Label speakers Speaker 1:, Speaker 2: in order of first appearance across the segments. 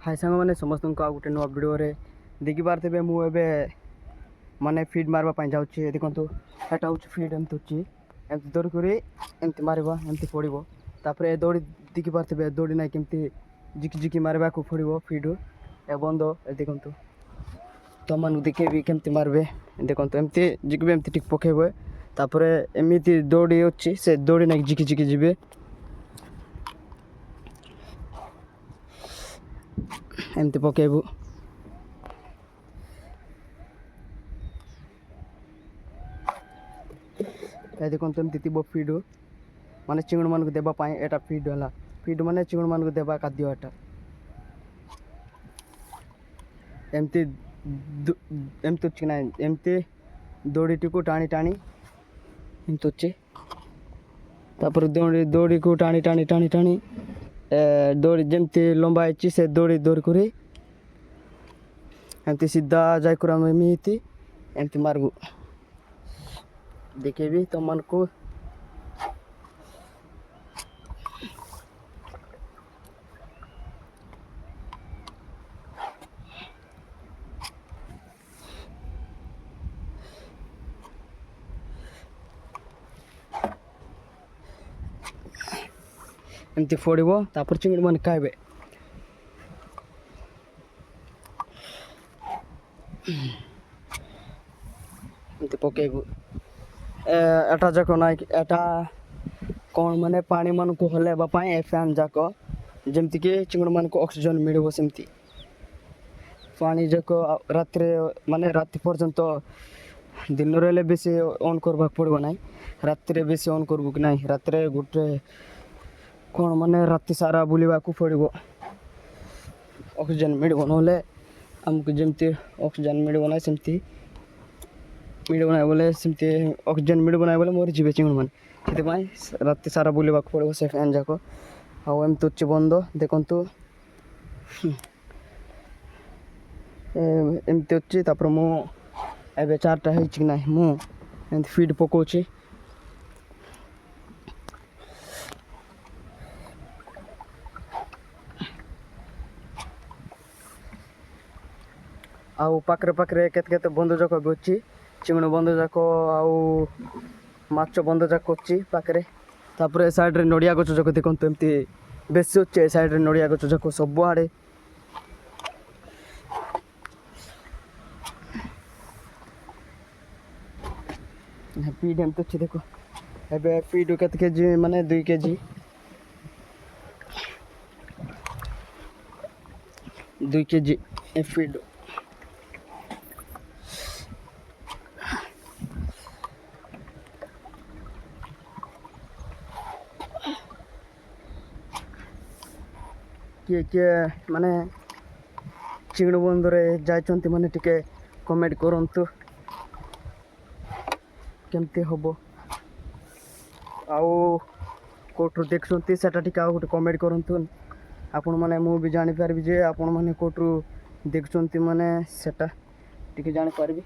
Speaker 1: हाय सांग मैंने समस्त आ गोटे नुआ भिडियो देखी पारे मुझे माने फिड मारवा जाऊँगी देखो यहाँ हूँ फिड एमती एमती दौड़ कर एमती मार एमती पड़ो तापर दौड़ी देखी पारे दौड़ी ना केमती जिकी जिकी मारवा को पड़ो फिड ए बंद देखो तुम मानक देखेबी केमती मारे देखो एमती जिकबे एमती टिक पकेबे तापर एमती दौड़ी अच्छी से दौड़ी ना जिकी जिकी जी एमती पकेबू देखो एमती थी फिड माने चिंगड़ मान को देवाई एटा फिड है फिड माने चिंगड़ मान को देवा खाद्य एटा एमती एमती अच्छी ना एमती दौड़ी को टाणी टाणी एमती अच्छी तापर दौड़ी दौड़ी को टाणी टाणी टाणी टाणी दौड़ी जमती लंबा है से दौड़ी दौड़ कर एमती सीधा जाकर एमती एमती मारबू देखेबी तुम मान को एमती फोड़ो तापर चिंगड़ मान खाइबे एमती पकेबू एटा जाक ना एटा कौन माने पानी मान को हलैबा फैन जाक जमती कि चिंगड़ मान को ऑक्सीजन मिल सेमती पानी जाक रात माने राति पर्यंत दिन रे बेसी ऑन करबा पड़ो ना रात बेसी ऑन करबू कि नहीं रात गोटे कौन माने राति सारा बुलवा को पड़ो ऑक्सीजन मिल ना आमको जमती ऑक्सीजन मिल ना सेमती मिल ना बोले सेमती ऑक्सीजन मिल ना बोले मरी जी चिंगड़ मान से राति सारा बुलवा को पड़ो से फैन जाक आमती अच्छे बंद देखु एमती अच्छी तापर मुझे चार्टा हो ना मुझे फिड पकाऊँ आउ पाखरे पाखरे केते बंद जाक भी अच्छी चिंगड़ बंद जाक आउ माछ बंद जाक अच्छी पाखरे तापर साइड नड़िया गच जाक देखो एमती बेसी अच्छे साइड नड़िया गच जाक सब आड़े फीड एमती अच्छी देखो ए फीड केते केजी माने 2 केजी 2 केजी फीड किए माने चिंगड़ बंदरे जाइछन्ति माने टिके कमेंट करंतु केमती हम आउ कोठु देखुंती सेटा टिके आउ गोटे कमेंट करंतु आपण माने मु भी जानि पारबी जे आपण माने कोठु देखुंती माने सेटा टिके जानि पारबी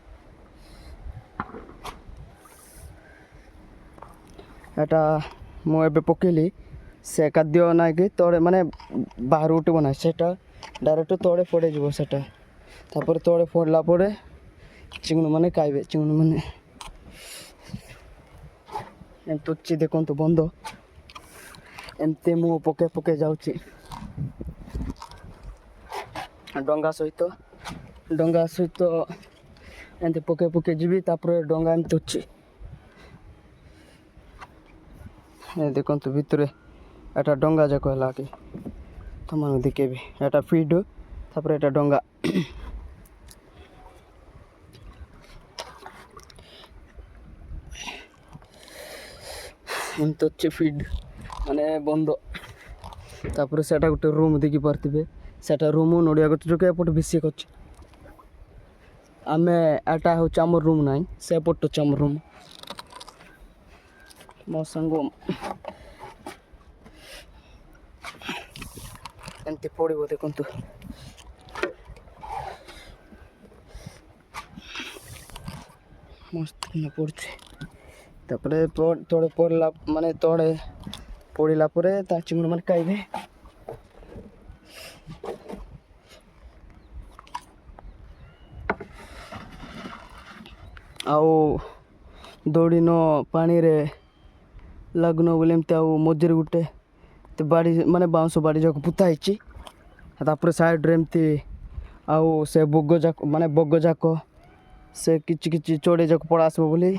Speaker 1: एटा मु एबे पकेली से खाद्य ना कि तले माने बाहर उठब ना सेटा डायरेक्ट तले पड़े जीव सेटा तापर तले पड़ला पड़े चिंगड़ माने खाइबे चिंगड़ माने एमती अच्छी देखो बंद एमती मु पके पके जाऊँगी डंगा सहित एमती पके पके जीवी तापर डंगा एमती अच्छी देखो भितर एटा डंगा जाक है कि तुम देखेबी एटा फिड तापर एटा डंगा एमती अच्छे फिड माने बंद तापर सेटा गोटे रूम देखी पारे सेटा रूम नड़िया गच जो एपट बेसी अच्छे आम एटा हूँ आम रूम ना से पट अच्छे आम रूम मो सांग एमती पड़ो देखु मस्त पड़े तापर तले पड़ला माने तले पड़ला चिंगड़ मान खाइबे ଆଉ ଦୌଡ଼ିନ ପାଣିରେ ଲାଗୁନ ବୋଲି ଏମିତି ଆଉ ମଝିରେ ଗୋଟେ ବାଡ଼ି ମାନେ ବାଉଁଶ ବାଡ଼ି ଯାକ ପୋତା ହେଇଛି। ତାପରେ ସାଇଡ଼୍ରେ ଏମିତି ଆଉ ସେ ବଗ ଯାକ ସେ କିଛି କିଛି ଚଢ଼େଇ ଯାକ ପଳା ଆସିବ ବୋଲି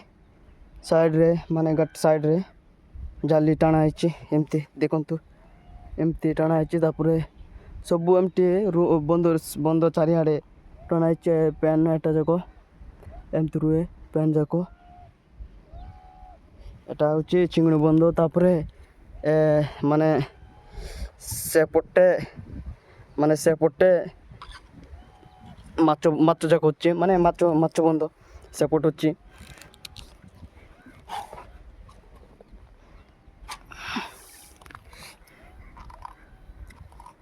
Speaker 1: ସାଇଡ଼୍ରେ ମାନେ ଗାଟ ସାଇଡ଼୍ରେ ଜାଲି ଟାଣା ହେଇଛି। ଏମିତି ଦେଖନ୍ତୁ ଏମିତି ଟାଣା ହେଇଛି। ତାପରେ ସବୁ ଏମିତି ବନ୍ଧ ଚାରିଆଡ଼େ ଟଣା ହେଇଛି ପ୍ୟାନ୍ ଏଟା ଯାକ ଏମିତି ରୁହେ ପ୍ୟାନ୍ ଯାକ। ଏଟା ହେଉଛି ଚିଙ୍ଗୁଡ଼ି ବନ୍ଧ। ତାପରେ ମାନେ ସେପଟେ ମାଛ ଯାକ ଅଛି ମାନେ ମାଛ ବନ୍ଧ ସେପଟେ ଅଛି।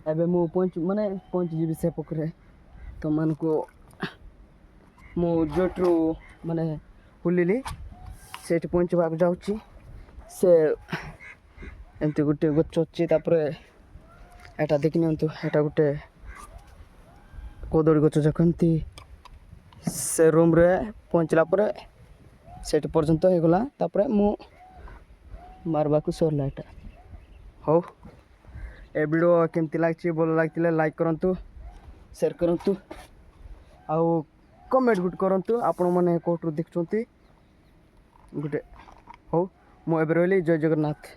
Speaker 1: ଏବେ ମୁଁ ପହଞ୍ଚିଯିବି ସେ ପୋଖରୀରେ। ତୁମମାନଙ୍କୁ ମୁଁ ଯେଉଁଠୁ ମାନେ ବୁଲିଲି ସେଇଠି ପହଞ୍ଚିବାକୁ ଯାଉଛି। ସେ ଏମିତି ଗୋଟେ ଗଛ ଅଛି। ତାପରେ ଏଟା ଦେଖି ନିଅନ୍ତୁ, ଏଟା ଗୋଟେ କଦଳୀ ଗଛ ଯାକ ଏମିତି ସେ ରୁମ୍ରେ ପହଞ୍ଚିଲା ପରେ ସେଇଠି ପର୍ଯ୍ୟନ୍ତ ହେଇଗଲା। ତାପରେ ମୁଁ ମାରିବାକୁ ସରିଲା ଏଇଟା। ହଉ, ଏ ଭିଡ଼ିଓ କେମିତି ଲାଗିଛି, ଭଲ ଲାଗିଥିଲେ ଲାଇକ୍ କରନ୍ତୁ, ସେୟାର କରନ୍ତୁ ଆଉ କମେଣ୍ଟ ଗୋଟେ କରନ୍ତୁ ଆପଣମାନେ କେଉଁଠୁ ଦେଖୁଛନ୍ତି ଗୋଟେ। ହଉ, ମୁଁ ଏବେ ରହିଲି। ଜୟ ଜଗନ୍ନାଥ।